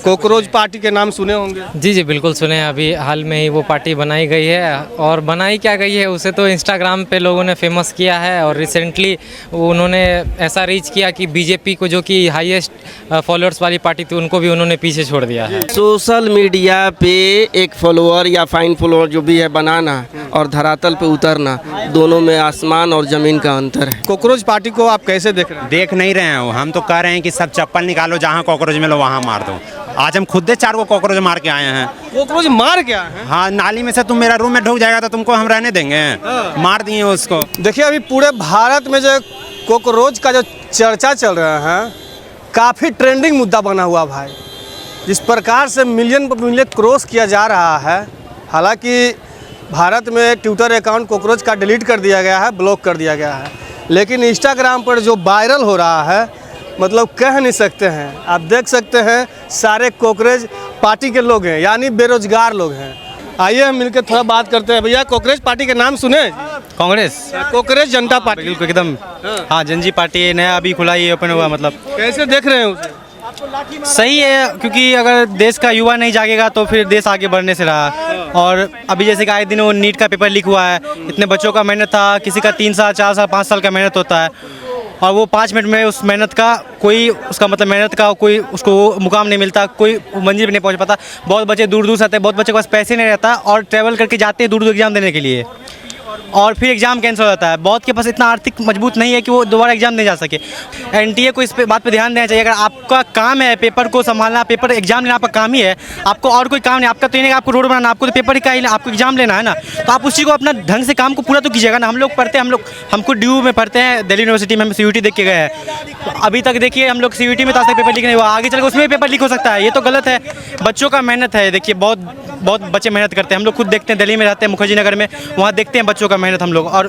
Cockroach party के नाम सुने होंगे। जी जी बिल्कुल सुने। अभी हाल में ही वो पार्टी बनाई गई है, और बनाई क्या गई है उसे तो इंस्टाग्राम पे लोगों ने फेमस किया है, और रिसेंटली उन्होंने ऐसा रीच किया कि बीजेपी को, जो कि हाईएस्ट फॉलोअर्स वाली पार्टी थी, उनको भी उन्होंने पीछे छोड़ दिया है। सोशल मीडिया पे एक फॉलोअर या फाइन फॉलोअर जो भी है बनाना और धरातल पे उतरना, दोनों में आसमान और ज़मीन का अंतर है। कॉकरोच पार्टी को आप कैसे देख रहे हैं? देख नहीं रहे हैं, हम तो कह रहे हैं कि सब चप्पल निकालो, जहाँ कॉकरोच मिलो वहाँ मार दो। आज हम खुद 4 को कॉकरोच मार के आए हैं। कॉकरोच मार क्या है? हाँ, नाली में से तुम मेरा रूम में ढुक जाएगा तो तुमको हम रहने देंगे? मार दिए उसको। देखिए, अभी पूरे भारत में जो कॉकरोच का जो चर्चा चल रहा है, काफ़ी ट्रेंडिंग मुद्दा बना हुआ भाई। जिस प्रकार से मिलियन पर मिलियन क्रॉस किया जा रहा है, हालांकि भारत में ट्विटर अकाउंट कॉकरोच का डिलीट कर दिया गया है, ब्लॉक कर दिया गया है, लेकिन इंस्टाग्राम पर जो वायरल हो रहा है, मतलब कह नहीं सकते हैं। आप देख सकते हैं सारे कॉकरोच पार्टी के लोग हैं, यानी बेरोजगार लोग हैं। आइए हम मिलकर थोड़ा बात करते हैं। भैया, कॉकरोच पार्टी के नाम सुने? कांग्रेस, कॉकरोच जनता पार्टी, बिल्कुल एकदम। हाँ, जनजी पार्टी नया अभी खुला, ये ओपन हुआ। मतलब कैसे देख रहे हैं उसे? सही है, क्योंकि अगर देश का युवा नहीं जागेगा तो फिर देश आगे बढ़ने से रहा। और अभी जैसे कि आए दिन वो नीट का पेपर लीक हुआ है, इतने बच्चों का मेहनत था, किसी का 3 साल 4 साल 5 साल का मेहनत होता है, और वो 5 मिनट में उस मेहनत का कोई, उसका मतलब मेहनत का कोई उसको मुकाम नहीं मिलता, कोई मंजिल भी नहीं पहुंच पाता। बहुत बच्चे दूर दूर से आते हैं, बहुत बच्चे के पास पैसे नहीं रहता और ट्रैवल करके जाते हैं दूर दूर एग्जाम देने के लिए, और फिर एग्जाम कैंसिल हो जाता है। बहुत के पास इतना आर्थिक मजबूत नहीं है कि वो दोबारा एग्जाम नहीं जा सके। एनटीए को इस बात पे ध्यान देना चाहिए। अगर आपका काम है पेपर को संभालना, पेपर एग्जाम लेना आपका काम ही है, आपको और कोई काम नहीं, आपका तो ये नहीं आपको रोड बनाना, आपको तो पेपर ही का ही, आपको एग्जाम लेना है ना, तो आप उसी को अपना ढंग से काम को पूरा तो कीजिएगा ना। हम लोग पढ़ते हैं, हमको ड्यू में पढ़ते हैं, दिल्ली यूनिवर्सिटी में हम CUT देख के गए हैं। तो अभी तक देखिए हम लोग CUT में तो आज तक पेपर लीक नहीं हुआ, आगे चल के उसमें पेपर लीक हो सकता है। ये तो गलत है। बच्चों का मेहनत है, देखिए बहुत बच्चे मेहनत करते हैं। हम लोग खुद देखते हैं, दिल्ली में रहते हैं, मुखर्जी नगर में, वहाँ देखते हैं बच्चों का मेहनत हम लोग, और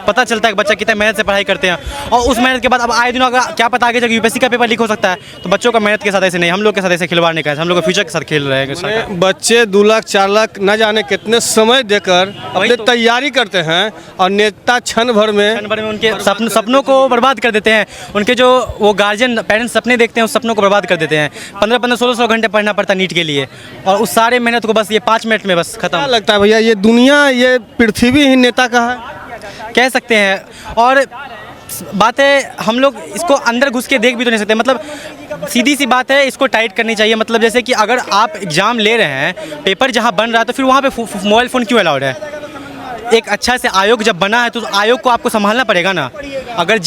पता चलता है कि बच्चा कितने मेहनत से पढ़ाई करते हैं। और उस मेहनत के बाद अब आए दिनों अगर क्या पता आगे जाकर UPSC का पेपर लीक हो सकता है, तो बच्चों का मेहनत के साथ ऐसे नहीं, हम लोग के साथ ऐसे खिलवाड़ नहीं कर, हम लोग फ्यूचर के साथ खेल रहे हैं। बच्चे 2 लाख 4 लाख न जाने कितने समय देकर अपनी तैयारी करते हैं, और नेता क्षण भर में उनके सपनों को बर्बाद कर देते हैं। उनके जो वो गार्जियन पेरेंट्स सपने देखते हैं, उस सपनों को बर्बाद कर देते हैं। 15-15 16 घंटे पढ़ना पड़ता है नीट के लिए, और उस सारे मेहनत को बस ये 5 मिनट में बस खत्म। क्या लगता है भैया, ये दुनिया, ये पृथ्वी ही नेता का है, कह सकते हैं। और बात है, हम लोग इसको अंदर घुस के देख भी तो नहीं सकते। मतलब सीधी सी बात है, इसको टाइट करनी चाहिए। मतलब जैसे कि अगर आप एग्ज़ाम ले रहे हैं, पेपर जहां बन रहा है, तो फिर वहां पे मोबाइल फ़ोन क्यों अलाउड है? एक अच्छा से आयोग जब बना है तो उस आयोग को आपको संभालना पड़ेगा ना। अगर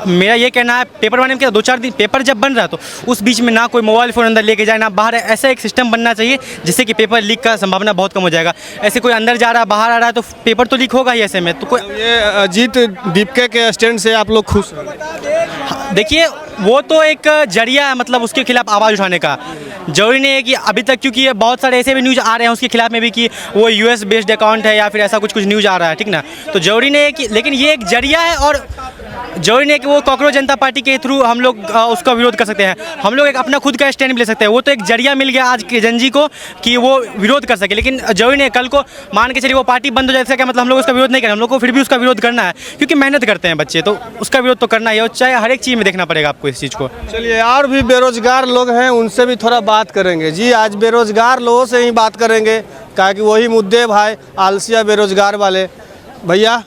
मेरा ये कहना है, पेपर बनने में क्या 2-4 दिन, पेपर जब बन रहा है तो उस बीच में ना कोई मोबाइल फ़ोन अंदर लेके जाए, ना बाहर। ऐसा एक सिस्टम बनना चाहिए जिससे कि पेपर लीक का संभावना बहुत कम हो जाएगा। ऐसे कोई अंदर जा रहा है, बाहर आ रहा है, तो पेपर तो लीक होगा ही ऐसे में। तो कोई ये अजीत दीपके के स्टैंड से आप लोग खुश हैं? देखिए, वो तो एक जरिया है, मतलब उसके खिलाफ आवाज़ उठाने का। जरूरी नहीं है कि अभी तक, क्योंकि बहुत सारे ऐसे भी न्यूज़ आ रहे हैं उसके खिलाफ में भी कि वो US बेस्ड अकाउंट है या फिर ऐसा कुछ न्यूज़ आ रहा है, ठीक ना। तो जरूरी नहीं है कि, लेकिन ये एक जरिया है, और जरूरी नहीं है कि वो कॉकरोच जनता पार्टी के थ्रू हम लोग उसका विरोध कर सकते हैं। हम लोग एक अपना खुद का स्टैंड भी ले सकते हैं। वो तो एक जरिया मिल गया आज के जनजी को कि वो विरोध कर सके, लेकिन जरूरी नहीं है कल को मान के चलिए वो पार्टी बंद हो जाए, क्या मतलब हम लोग उसका विरोध नहीं करें। हम लोग को फिर भी उसका विरोध करना है, क्योंकि मेहनत करते हैं बच्चे, तो उसका विरोध तो करना ही है। और चाहे हर एक चीज़ में देखना पड़ेगा आपको इस चीज़ को। चलिए, और भी बेरोजगार लोग हैं, उनसे भी थोड़ा बात करेंगे। जी, आज बेरोजगार लोगों से ही बात करेंगे, कहा कि वही मुद्दे भाई, आलसिया बेरोजगार वाले। भैया,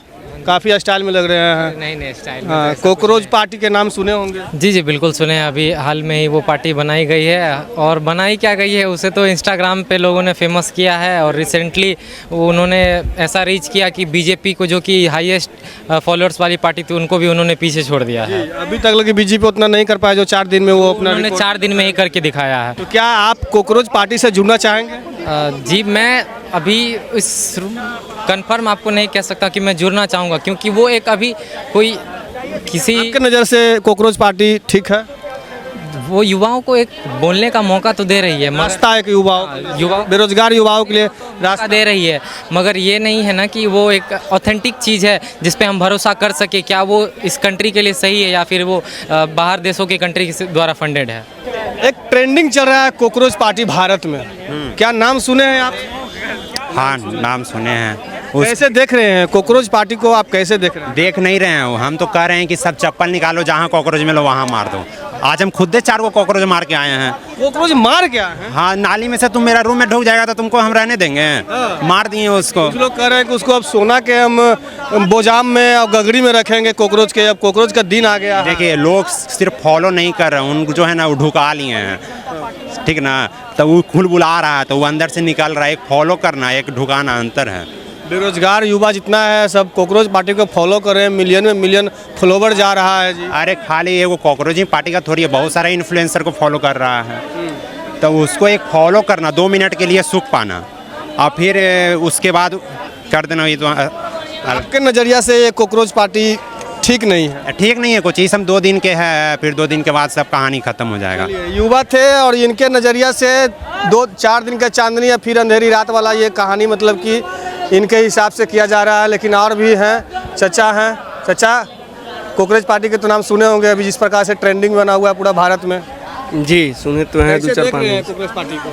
काफ़ी स्टाइल में लग रहे हैं। नहीं स्टाइल। हाँ, कॉकरोच पार्टी के नाम सुने होंगे। जी जी बिल्कुल सुने। अभी हाल में ही वो पार्टी बनाई गई है, और बनाई क्या गई है उसे तो इंस्टाग्राम पे लोगों ने फेमस किया है, और रिसेंटली उन्होंने ऐसा रीच किया कि बीजेपी को, जो कि हाईएस्ट फॉलोअर्स वाली पार्टी थी, उनको भी उन्होंने पीछे छोड़ दिया है। अभी तक लगे बीजेपी उतना नहीं कर पाया जो 4 दिन में वो अपना उन्होंने 4 दिन में ही करके दिखाया है। तो क्या आप कॉकरोच पार्टी से जुड़ना चाहेंगे? जी, मैं अभी इस कंफर्म आपको नहीं कह सकता कि मैं जुड़ना चाहूँगा, क्योंकि वो एक अभी कोई किसी आपके नज़र से कॉकरोच पार्टी ठीक है? वो युवाओं को एक बोलने का मौका तो दे रही है, रास्ता है कि युवाओं बेरोजगार युवाओं के लिए रास्ता दे रही है, मगर ये नहीं है ना कि वो एक ऑथेंटिक चीज़ है जिस पे हम भरोसा कर सके। क्या वो इस कंट्री के लिए सही है, या फिर वो बाहर देशों की कंट्री द्वारा फंडेड है। एक ट्रेंडिंग चल रहा है कॉकरोच पार्टी भारत में, क्या नाम सुने हैं आप? हाँ, नाम सुने हैं। कैसे देख रहे हैं कॉकरोच पार्टी को, आप कैसे देख रहे हैं? देख नहीं रहे हैं, हम तो कह रहे हैं कि सब चप्पल निकालो, जहाँ कॉकरोच मिलो वहाँ मार दो। आज हम खुद 4 को कॉकरोच मार के आए हैं। कॉकरोच मार क्या है? हाँ, नाली में से तुम मेरा रूम में ढुक जाएगा तो तुमको हम रहने देंगे? मार दिए उसको। कुछ लोग कह रहे हैं कि उसको अब सोना के हम बोजाम में और गगरी में रखेंगे कॉकरोच के। अब कॉकरोच का दिन आ गया है। देखिए, लोग सिर्फ फॉलो नहीं कर रहे हैं, उनको जो है ना वो ढुका लिए हैं, ठीक ना। तो वो खुल बुला रहा है तो वो अंदर से निकल रहा है। एक फॉलो करना, एक ढुकाना अंतर है। बेरोजगार युवा जितना है सब कॉकरोच पार्टी को फॉलो कर रहे हैं, मिलियन में मिलियन फॉलोवर जा रहा है जी। अरे खाली ये वो कॉकरोच ही पार्टी का थोड़ी है, बहुत सारा इन्फ्लुएंसर को फॉलो कर रहा है। तो उसको एक फॉलो करना, 2 मिनट के लिए सुख पाना और फिर उसके बाद कर देना। ये तो आपके नज़रिया से ये कॉकरोच पार्टी ठीक नहीं है? ठीक नहीं है कुछ। इस हम 2 दिन के हैं, फिर 2 दिन के बाद सब कहानी खत्म हो जाएगा। युवा थे और इनके नज़रिया से 2-4 दिन का चांदनी या फिर अंधेरी रात वाला ये कहानी मतलब कि इनके हिसाब से किया जा रहा है। लेकिन और भी हैं, चचा हैं। चचा, कॉकरोच पार्टी के तो नाम सुने होंगे अभी जिस प्रकार से ट्रेंडिंग बना हुआ है पूरा भारत में। जी सुने तो हैं, 2-4 कॉकरोच पार्टी को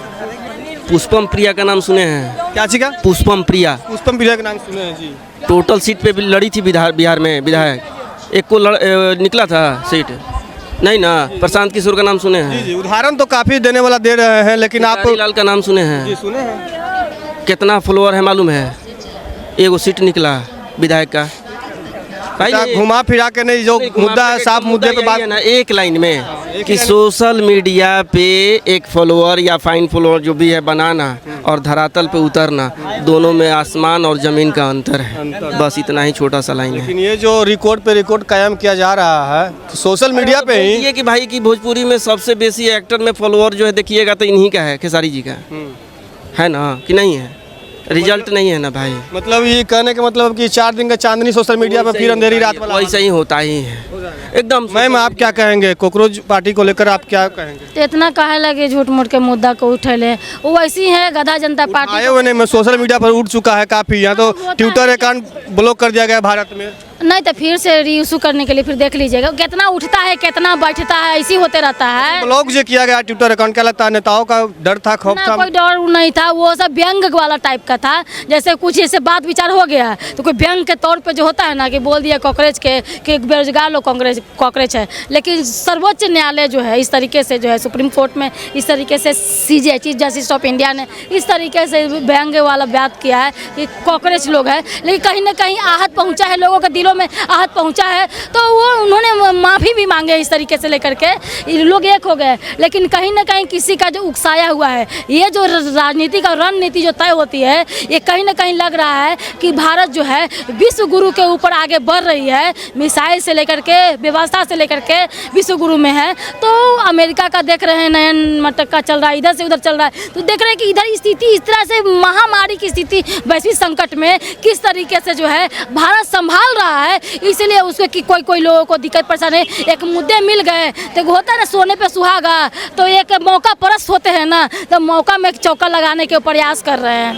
पुष्पम प्रिया का नाम सुने हैं? क्या चीज़ का? पुष्पम प्रिया पुष्पम प्रिया के नाम सुने हैं जी। टोटल सीट पे भी लड़ी थी बिहार में विधायक। एक को निकला था सीट नहीं ना। प्रशांत किशोर का नाम सुने हैं? जी, उदाहरण तो काफ़ी देने वाला दे रहे हैं, लेकिन आप लाल का नाम सुने हैं? जी सुने हैं। कितना फॉलोअर है मालूम है? एगो सीट निकला विधायक का। घुमा फिरा के नहीं, जो मुद्दा है साफ मुद्दे पे बात ना। एक लाइन में कि सोशल मीडिया पे एक फॉलोअर या फाइन फॉलोअर जो भी है बनाना और धरातल पे उतरना, दोनों में आसमान और ज़मीन का अंतर है। बस इतना ही छोटा सा लाइन है। लेकिन ये जो रिकॉर्ड पे रिकॉर्ड कायम किया जा रहा है तो सोशल मीडिया पे ही ये कि भाई कि भोजपुरी में सबसे बेसी एक्टर में फॉलोअर जो है देखिएगा तो इन्हीं का है, खेसारी जी का है ना कि नहीं है? रिजल्ट नहीं है ना भाई। मतलब ये कहने का मतलब कि 4 दिन का चांदनी सोशल मीडिया पे फिर अंधेरी रात वाला वैसा ही होता ही है एकदम। मैम आप क्या कहेंगे कॉकरोच पार्टी को लेकर? आप क्या कहेंगे? तो इतना काहे लगे झूठ मूठ के मुद्दा को उठेले? वो वैसी है गधा जनता पार्टी। आए हुए नहीं, मैं सोशल मीडिया पर उठ चुका है काफ़ी। यहाँ तो ट्विटर अकाउंट ब्लॉक कर दिया गया भारत में। नहीं तो फिर से रीइशू करने के लिए फिर देख लीजिएगा कितना उठता है कितना बैठता है, ऐसी होते रहता है। ब्लॉक जो किया गया ट्विटर अकाउंट, क्या लगता है नेताओं का डर था, खौफ ना था? कोई डर नहीं था, वो सब व्यंग वाला टाइप का था। जैसे कुछ ऐसे बात विचार हो गया तो कोई व्यंग के तौर पे जो होता है ना कि बोल दिया कॉकरोच के कि बेरोजगार लोग कॉकरोच है। लेकिन सर्वोच्च न्यायालय जो है इस तरीके से जो है सुप्रीम कोर्ट में इस तरीके से CJ chief justice of India ने इस तरीके से व्यंग वाला बात किया है कि कॉकरोच लोग है। लेकिन कहीं ना कहीं आहत पहुंचा है, लोगों के दिलों में आहत पहुंचा है, तो वो उन्होंने माफ़ी भी मांगे इस तरीके से लेकर के लोग एक हो गए। लेकिन कहीं ना कहीं किसी का जो उकसाया हुआ है, ये जो राजनीति का रणनीति जो तय होती है, ये कहीं ना कहीं लग रहा है कि भारत जो है विश्व गुरु के ऊपर आगे बढ़ रही है। मिसाइल से लेकर के व्यवस्था से लेकर के विश्व गुरु में है। तो अमेरिका का देख रहे हैं नयन मटक्का चल रहा है, इधर से उधर चल रहा है, तो देख रहे हैं कि इधर स्थिति इस तरह से महामारी की स्थिति वैश्विक संकट में किस तरीके से जो है भारत संभाल रहा है। इसलिए उसको कि कोई लोगों को दिक्कत परेशानी, एक मुद्दे मिल गए तो होता है ना सोने पे सुहागा, तो एक मौका परस्त होते हैं ना, तो मौका में चौका लगाने के प्रयास कर रहे हैं।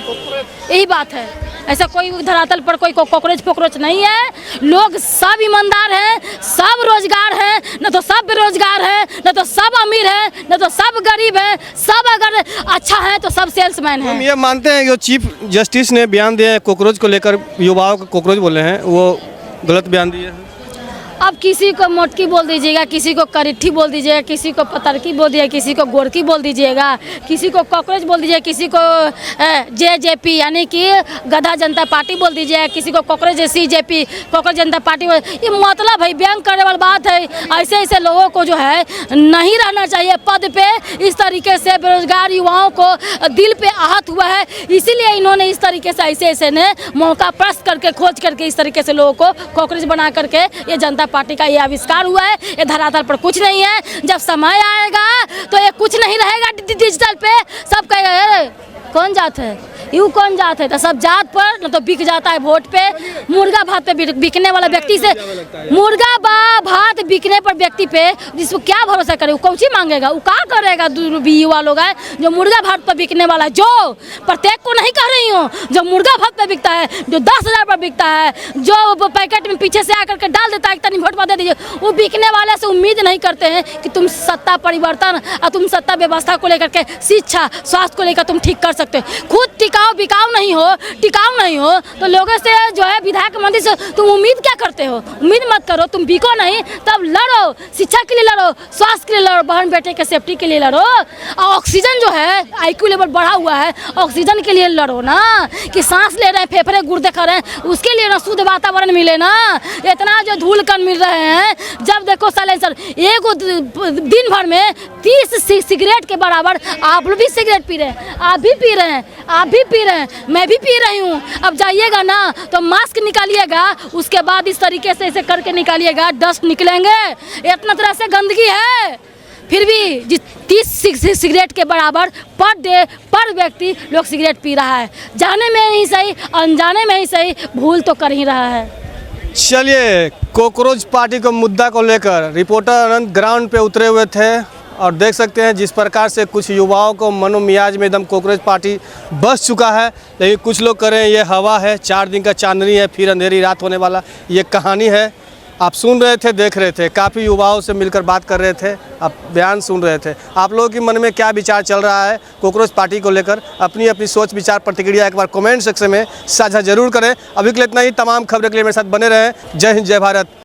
यही बात है, ऐसा कोई धरातल पर कोई कॉकरोच नहीं है। लोग सब ईमानदार हैं, सब रोजगार हैं, न तो सब बेरोजगार हैं, न तो सब अमीर हैं, न तो सब गरीब हैं। सब अगर अच्छा है तो सब सेल्समैन हैं। हम ये मानते हैं जो चीफ जस्टिस ने बयान दिया है कॉकरोच को लेकर, युवाओं को कॉकरोच बोले हैं, वो गलत बयान दिए हैं। अब किसी को मोटकी बोल दीजिएगा, किसी को करिट्ठी बोल दीजिएगा, किसी को पतरकी बोल दीजिएगा, किसी को गोरकी बोल दीजिएगा, किसी को कॉकरोच बोल दीजिएगा, किसी को JJP यानी कि गधा जनता पार्टी बोल दीजिएगा, किसी को कॉकरोच CJP कॉकरोच जनता पार्टी। ये मतलब है व्यंग करने वाली बात है। ऐसे ऐसे लोगों को जो है नहीं रहना चाहिए पद पे। इस तरीके से बेरोजगार युवाओं को दिल पे आहत हुआ है, इसीलिए इन्होंने इस तरीके से ऐसे ने मौका प्रस्त करके खोज करके इस तरीके से लोगों को कॉकरोच बना करके ये जनता पार्टी का ये आविष्कार हुआ है। ये धरातल पर कुछ नहीं है। जब समय आएगा तो ये कुछ नहीं रहेगा डिजिटल पे। सब कहेगा कौन जात है, यूँ कौन जात है, तो सब जात पर न तो बिक जाता है वोट पे। मुर्गा भात पे बिकने वाला व्यक्ति से, मुर्गा भात बिकने पर व्यक्ति पे जिसको क्या भरोसा करे, वो कौची मांगेगा, वो क्या करेगा? युवा लोग है जो मुर्गा भात पर बिकने वाला, जो प्रत्येक को नहीं कह रही हूँ, जो मुर्गा भात पर बिकता है, जो 10,000 पर बिकता है, जो पैकेट में पीछे से आकर के डाल देता है तनी वोट पर दे दीजिए, वो बिकने वाले से उम्मीद नहीं करते हैं कि तुम सत्ता परिवर्तन और तुम सत्ता व्यवस्था को लेकर के, शिक्षा स्वास्थ्य को लेकर तुम ठीक कर सकते हो। खुद टिकाऊ बिकाऊ नहीं हो, टिकाऊ नहीं हो, तो लोगों से जो है विधायक मंत्री से तुम उम्मीद क्या करते हो? उम्मीद मत करो, तुम बिको नहीं, तब लड़ो, शिक्षा के लिए लड़ो, स्वास्थ्य के लिए लड़ो, बहन बेटे के सेफ्टी के लिए लड़ो, और ऑक्सीजन जो है IQ लेवल बढ़ा हुआ है, ऑक्सीजन के लिए लड़ो ना, कि सांस ले रहे हैं, फेफड़े गुर्दे कर रहे हैं, उसके लिए ना शुद्ध वातावरण मिले ना। इतना जो धूल कण मिल रहे हैं, जब देखो साइलेंसर एक दिन भर में 30 सिगरेट के बराबर, आप लोग भी सिगरेट पी रहे हैं, आप भी पी रहे हैं, आप भी पी रहे हैं, मैं भी पी रही हूँ। अब जाइएगा ना तो मास्क निकालिएगा, उसके बाद इस तरीके से इसे करके निकालिएगा, डस्ट निकलेंगे, इतना तरह से गंदगी है। फिर भी 30 सिगरेट के बराबर पर डे पर व्यक्ति लोग सिगरेट पी रहा है। जाने में ही सही, अनजाने में ही सही, भूल तो कर ही रहा है। चलिए, कॉकरोच पार्टी को मुद्दा को लेकर रिपोर्टर अनंत ग्राउंड पे उतरे हुए थे और देख सकते हैं जिस प्रकार से कुछ युवाओं को मनोमियाज में एकदम कॉकरोच पार्टी बस चुका है। लेकिन कुछ लोग कह रहे हैं ये हवा है, 4 दिन का चांदनी है, फिर अंधेरी रात होने वाला, ये कहानी है। आप सुन रहे थे, देख रहे थे, काफ़ी युवाओं से मिलकर बात कर रहे थे, आप बयान सुन रहे थे। आप लोगों के मन में क्या विचार चल रहा है कॉकरोच पार्टी को लेकर? अपनी अपनी सोच विचार प्रतिक्रिया एक बार कमेंट सेक्शन में साझा जरूर करें। अभी के लिए इतना ही। तमाम खबरें के लिए मेरे साथ बने रहें। जय हिंद, जय भारत।